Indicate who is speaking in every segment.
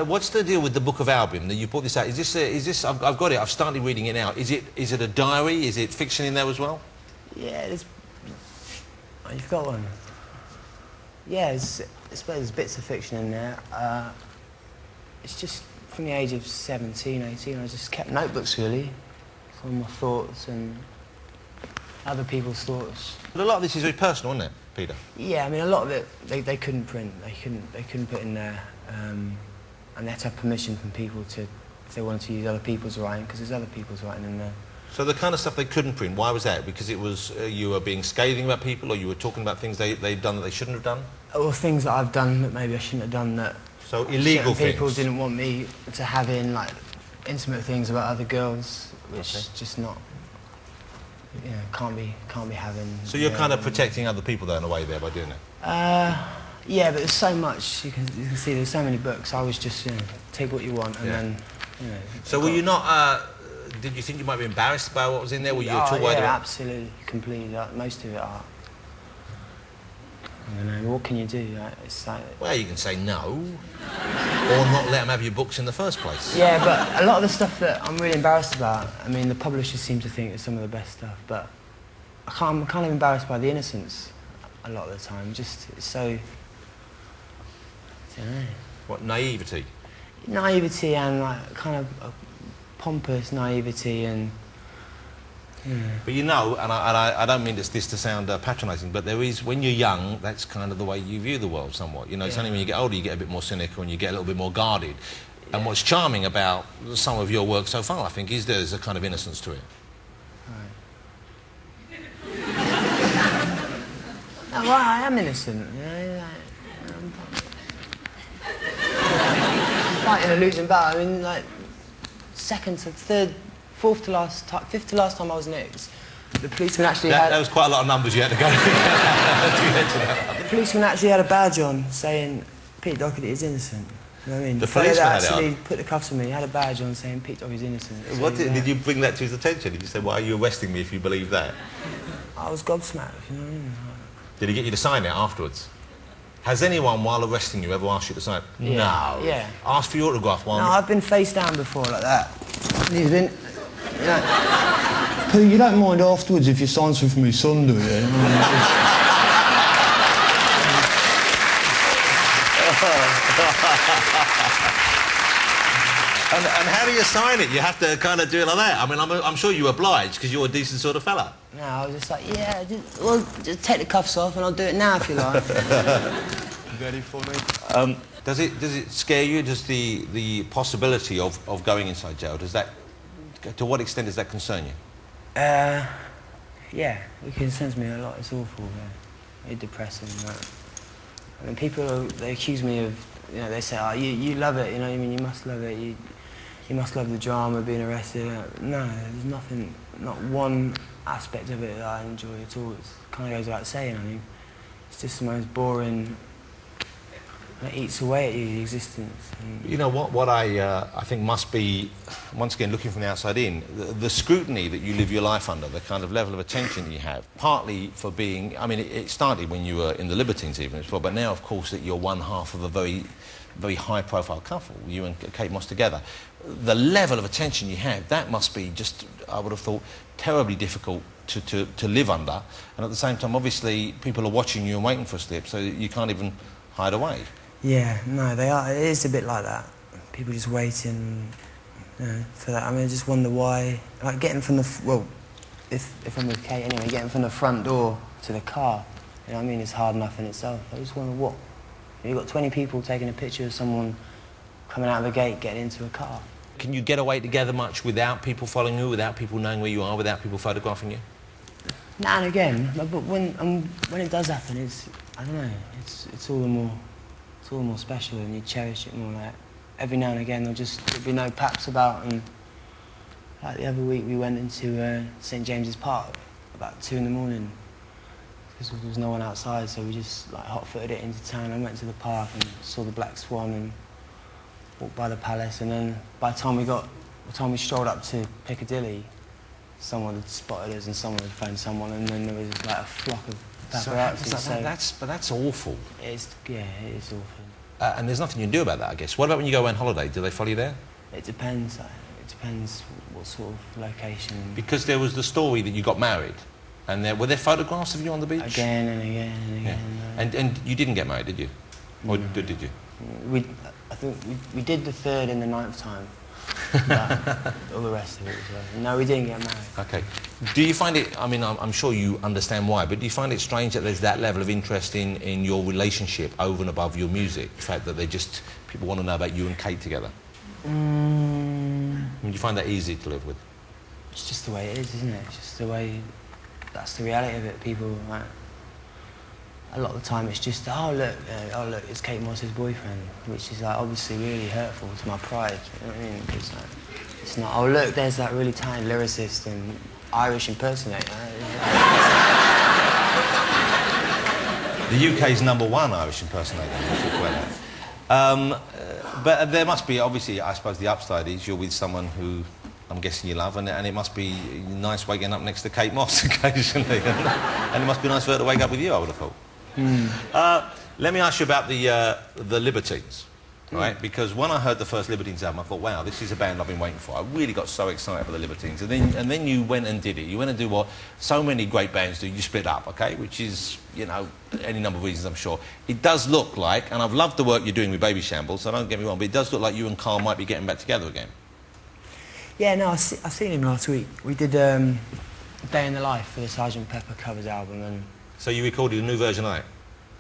Speaker 1: What's the deal with the Book of Albion? That you brought this out? Is this? I've got it. I've started reading it now. Is it a diary? Is it fiction in there as well?
Speaker 2: Yeah, it's... Oh, you've got one. Yeah, there's bits of fiction in there. It's just from the age of 17, 18, I just kept notebooks, really, from my thoughts and other people's thoughts.
Speaker 1: But a lot of this is very personal, isn't it, Peter?
Speaker 2: Yeah, I mean, a lot of it, they couldn't print. They couldn't put in there. And they had to have permission from people if they wanted to use other people's writing, because there's other people's writing in there.
Speaker 1: So the kind of stuff they couldn't print, why was that? Because it was, you were being scathing about people, or you were talking about things they'd done that they shouldn't have done?
Speaker 2: Or things that I've done that maybe I shouldn't have done, that...
Speaker 1: So illegal things?
Speaker 2: People didn't want me to have in, like, intimate things about other girls, which just not... You know, can't be having...
Speaker 1: So you're kind of protecting other people, though, in a way, there, by doing it?
Speaker 2: Yeah, but there's so much, you can see there's so many books. I was just, take what you want, and then,
Speaker 1: So were you not, did you think you might be embarrassed by what was in there? Were you at all worried about?
Speaker 2: Absolutely, completely. Most of it are. I don't know, what can you do? It's like...
Speaker 1: Well, you can say no, or not let them have your books in the first place.
Speaker 2: Yeah, but a lot of the stuff that I'm really embarrassed about, I mean, the publishers seem to think it's some of the best stuff, but I'm kind of embarrassed by the innocence a lot of the time. Just, it's so... I don't know.
Speaker 1: What, naivety?
Speaker 2: Naivety and, like, kind of a pompous naivety and...
Speaker 1: But you know, and I don't mean this to sound patronising, but there is, when you're young, that's kind of the way you view the world somewhat. You know, it's only when you get older you get a bit more cynical and you get a little bit more guarded. Yeah. And what's charming about some of your work so far, I think, is there's a kind of innocence to it.
Speaker 2: Right. No, well, I am innocent. I'm fighting a losing battle. I mean, like, second to third... fifth to last time I was nicked, the policeman actually had...
Speaker 1: That was quite a lot of numbers you had to go to.
Speaker 2: The policeman actually had a badge on saying Pete Doherty is innocent. You know what I mean?
Speaker 1: The policeman had it on?
Speaker 2: actually put the cuffs on me, had a badge on saying Pete Doherty is innocent. So
Speaker 1: did you bring that to his attention? Did you say, why are you arresting me if you believe that?
Speaker 2: I was gobsmacked, you know what I mean?
Speaker 1: Did he get you to sign it afterwards? Has anyone, while arresting you, ever asked you to sign it?
Speaker 2: Yeah.
Speaker 1: No.
Speaker 2: Yeah.
Speaker 1: Asked for your autograph while...
Speaker 2: No, I've been face down before like that. He's been... Pete, you don't mind afterwards if you sign something for my son, do you?
Speaker 1: And how do you sign it? You have to kind of do it like that. I mean, I'm sure you obliged because you're a decent sort of fella.
Speaker 2: No, I was just like, yeah, just take the cuffs off and I'll do it now if you like.
Speaker 3: Very funny.
Speaker 1: Does it scare you? Does the possibility of going inside jail, to what extent does that concern you?
Speaker 2: Yeah, it concerns me a lot. It's awful, very depressing. I mean, they accuse me of, they say, oh, you love it, you know what I mean, you must love it, you must love the drama, being arrested. No, there's nothing, not one aspect of it that I enjoy at all. It kind of goes without saying, I mean. It's just the most boring... It eats away at you, the existence.
Speaker 1: You know, what I think must be, once again, looking from the outside in, the scrutiny that you live your life under, the kind of level of attention you have, partly for being... I mean, it started when you were in the Libertines even, but now, of course, that you're one half of a very, very high-profile couple, you and Kate Moss together. The level of attention you have, that must be just, I would have thought, terribly difficult to live under. And at the same time, obviously, people are watching you and waiting for a slip, so you can't even hide away.
Speaker 2: Yeah, no, they are. It is a bit like that. People just waiting, for that. I mean, I just wonder why. Like getting from the if I'm with Kate anyway, getting from the front door to the car, you know what I mean, it's hard enough in itself. I just wonder what. You've got 20 people taking a picture of someone coming out of the gate, getting into a car.
Speaker 1: Can you get away together much without people following you, without people knowing where you are, without people photographing you?
Speaker 2: Now and again, but when it does happen, I don't know. It's all the more. It's all the more special and you cherish it more. Like, every now and again there'll be no paps about, and like the other week we went into St James's Park about 2 in the morning because there was no one outside, so we just like hot-footed it into town. I went to the park and saw the Black Swan and walked by the palace, and then by the time we strolled up to Piccadilly, someone had spotted us and someone had phoned someone, and then there was like a flock of paparazzi.
Speaker 1: But that's awful.
Speaker 2: Yeah, it is awful.
Speaker 1: And there's nothing you can do about that, I guess. What about when you go on holiday? Do they follow you there?
Speaker 2: It depends. It depends what sort of location.
Speaker 1: Because there was the story that you got married, and were there photographs of you on the beach?
Speaker 2: Again and again and again.
Speaker 1: Yeah. And you didn't get married, did you? Or did you?
Speaker 2: I think we did the 3rd and the 9th time. But all the rest of it was no, we didn't get married.
Speaker 1: Okay. Do you find it, I mean, I'm sure you understand why, but do you find it strange that there's that level of interest in your relationship over and above your music? The fact that people want to know about you and Kate together? I mean, do you find that easy to live with?
Speaker 2: It's just the way it is, isn't it? It's just the way, that's the reality of it. People, like, a lot of the time it's just, oh look, it's Kate Moss's boyfriend, which is like obviously really hurtful to my pride, you know what I mean? It's like, it's not, oh look, there's that really talented lyricist and Irish impersonator.
Speaker 1: The UK's #1 Irish impersonator. But there must be, obviously, I suppose the upside is you're with someone who I'm guessing you love, and it must be nice waking up next to Kate Moss occasionally. And it must be nice for her to wake up with you, I would have thought. Let me ask you about the Libertines, right? Because when I heard the first Libertines album, I thought, wow, this is a band I've been waiting for. I really got so excited for the Libertines. And then you went and did it. You went and do what so many great bands do. You split up, okay? Which is, you know, any number of reasons, I'm sure. It does look like, and I've loved the work you're doing with Baby Shambles, so don't get me wrong, but it does look like you and Carl might be getting back together again.
Speaker 2: Yeah, no, I seen him last week. We did Day in the Life for the Sgt. Pepper covers album. And
Speaker 1: so you recorded a new version of it?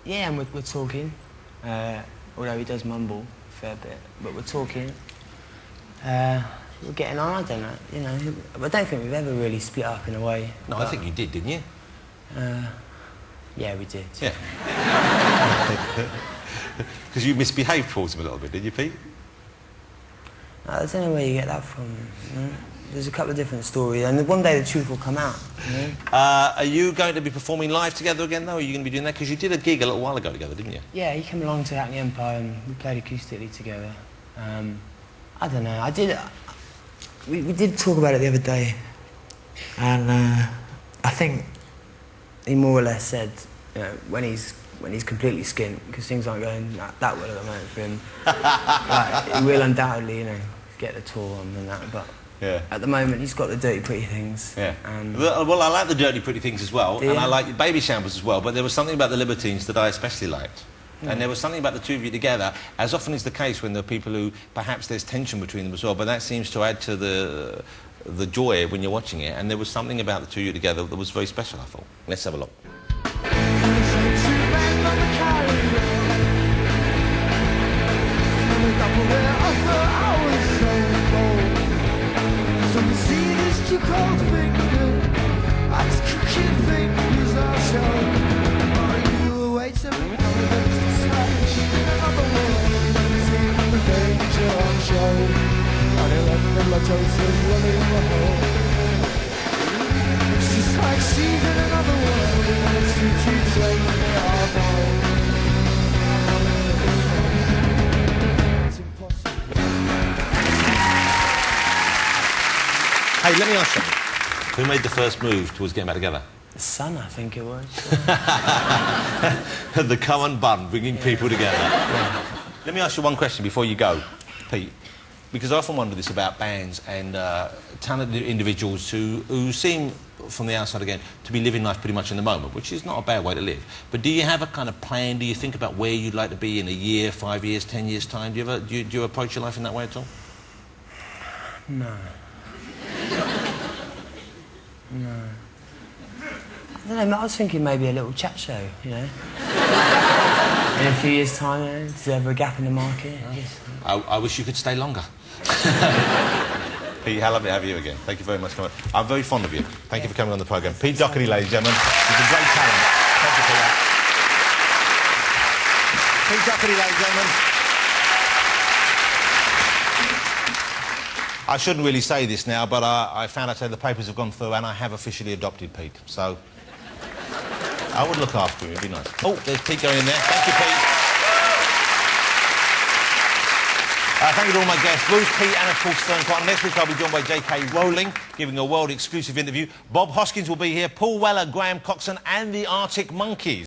Speaker 2: yeah, and we're talking, although he does mumble a fair bit, but we're talking. We're getting on, I don't know, you know. I don't think we've ever really split up in a way.
Speaker 1: No, I think you did, didn't you?
Speaker 2: Yeah, we did.
Speaker 1: Yeah. Because you misbehaved towards him a little bit, did you, Pete?
Speaker 2: I don't know where you get that from. You know? There's a couple of different stories, and one day the truth will come out. You know?
Speaker 1: Are you going to be performing live together again, though? Are you going to be doing that? Because you did a gig a little while ago together, didn't you?
Speaker 2: Yeah, he came along to Hackney Empire and we played acoustically together. I don't know, we did talk about it the other day, and I think he more or less said, you know, when he's completely skint, because things aren't going that well at the moment for him, like, he will undoubtedly, you know, get the tour on and that, but
Speaker 1: yeah.
Speaker 2: At the moment he's got the Dirty Pretty Things.
Speaker 1: Yeah. Well, I like the Dirty Pretty Things as well, and I like Baby Shambles as well, but there was something about the Libertines that I especially liked. Yeah. And there was something about the two of you together, as often is the case when there are people who perhaps there's tension between them as well, but that seems to add to the joy when you're watching it, and there was something about the two of you together that was very special, I thought. Let's have a look. Hey, let me ask you, who made the first move towards getting back together?
Speaker 2: The Sun, I think it was.
Speaker 1: The current bun, bringing people together. Yeah. Let me ask you one question before you go, Pete, because I often wonder this about bands and talented individuals who seem, from the outside again, to be living life pretty much in the moment, which is not a bad way to live. But do you have a kind of plan? Do you think about where you'd like to be in a year, 5 years, 10 years' time? Do you approach your life in that way at all?
Speaker 2: No. No. I don't know, I was thinking maybe a little chat show, you know. In a few years' time, you know, is there ever a gap in the market?
Speaker 1: I wish you could stay longer. Pete, how lovely to have you again. Thank you very much for coming. I'm very fond of you. Thank you for coming on the programme. Pete Doherty, ladies and gentlemen. He's a great talent. Thank you, Peter. Pete Doherty, ladies and gentlemen. I shouldn't really say this now, but I found out today the papers have gone through and I have officially adopted Pete. So I would look after him, it'd be nice. Oh, there's Pete going in there. Thank you, Pete. Thank you to all my guests, Bruce, Pete, and of course Fern Cotton. Next week I'll be joined by J.K. Rowling, giving a world-exclusive interview. Bob Hoskins will be here, Paul Weller, Graham Coxon, and the Arctic Monkeys.